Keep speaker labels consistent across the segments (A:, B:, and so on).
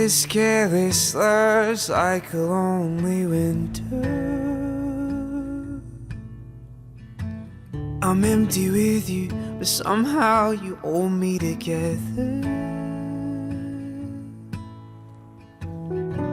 A: endless careless slurs like a lonely winter. I'm empty with you, but somehow you hold me together.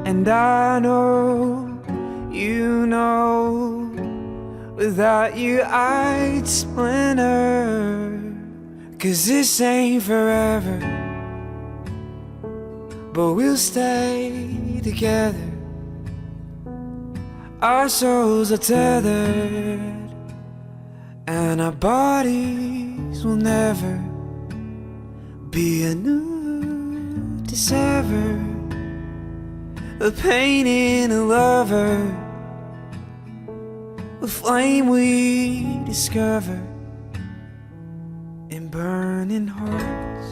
A: And I know, you know, without you I'd splinter. 'Cause this ain't forever, but we'll stay together. Our souls are tethered, and our bodies will never be anew to sever. A pain in a lover, a flame we discover in burning hearts.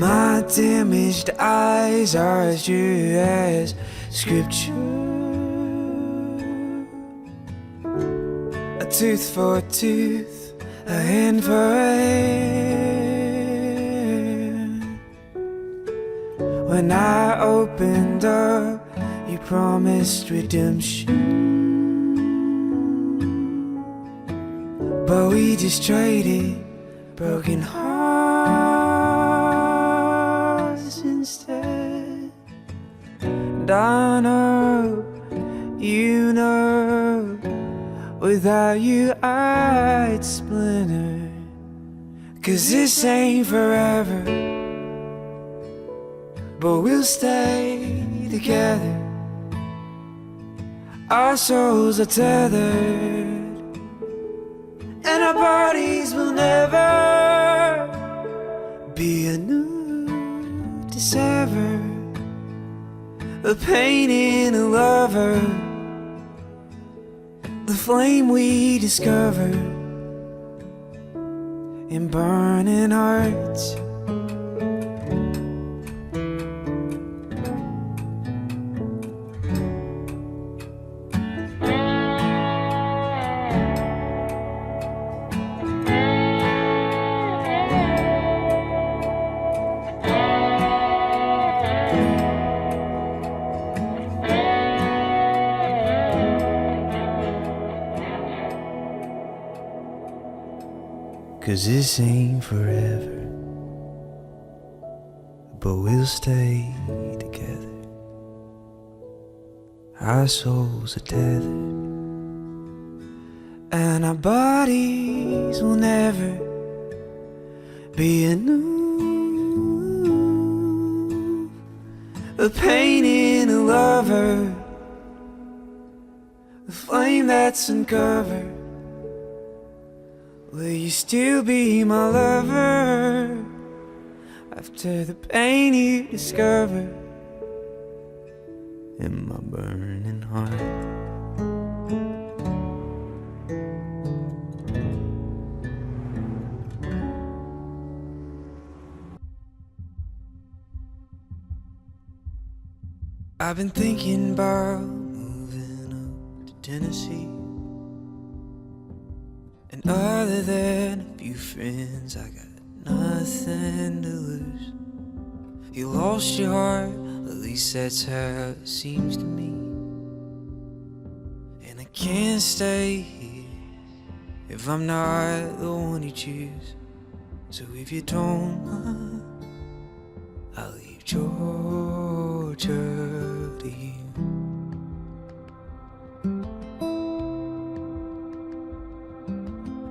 A: My damaged eyes are as true as scripture. A tooth for a tooth, a hand for a hand. When I opened up, you promised redemption, but we just traded broken hearts instead. And I know, you know, without you I'd splinter. 'Cause this ain't forever, but we'll stay together. Our souls are tethered, and our bodies will never be anew to sever. A pain in a lover, the flame we discover in burning hearts. Cause this ain't forever, but we'll stay together. Our souls are tethered, and our bodies will never be anew. A pain in a lover, a flame that's uncovered. Will you still be my lover after the pain you discover in my burning heart? I've been thinking about moving up to Tennessee. And other than a few friends, I got nothing to lose. You lost your heart, at least that's how it seems to me. And I can't stay here if I'm not the one you choose. So if you don't mind, I'll leave Georgia to you.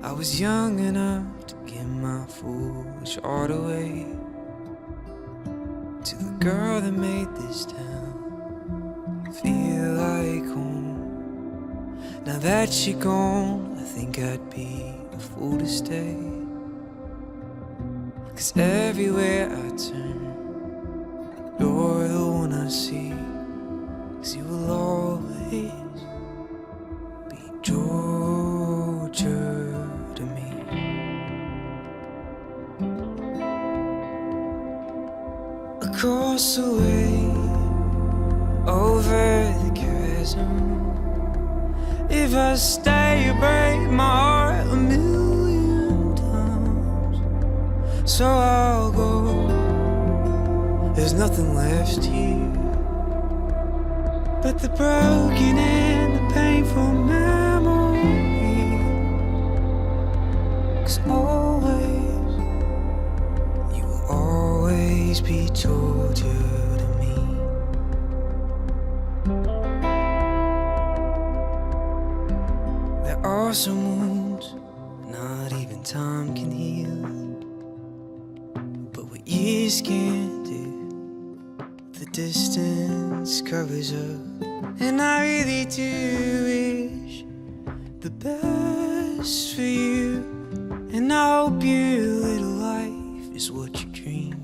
A: I was young enough to give my foolish heart away to the girl that made this town feel like home. Now that you're gone, I think I'd be a fool to stay. 'Cause everywhere I turn, you're the one I see. 'Cause you will always be Georgia to me. Across the way, over the chasm, If I stay, you break my heart a million times. So I'll go. There's nothing left here but the broken and the painful memory. 'Cause always, you will always be torture to me. There are some wounds not even time can heal, but what years can't do, the distance covers up. And I really do wish the best for you, and I hope your little life is what you dream.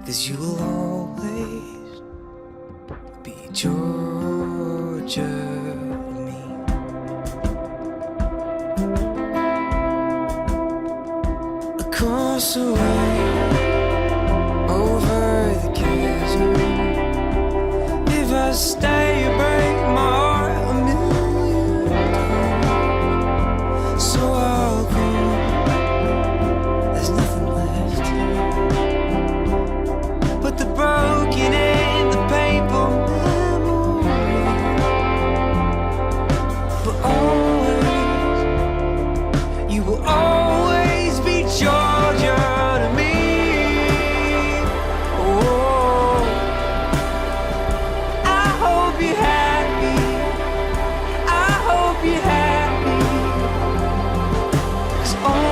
A: 'Cause you will always be Georgia to me. Across the way, over the chasm. If I stay, you break my heart a million times. So I'll go. There's nothing left here but the broken and the painful memory. But always, you will always be Georgia to me. Oh, I hope you're happy. I hope you're happy. 'Cause all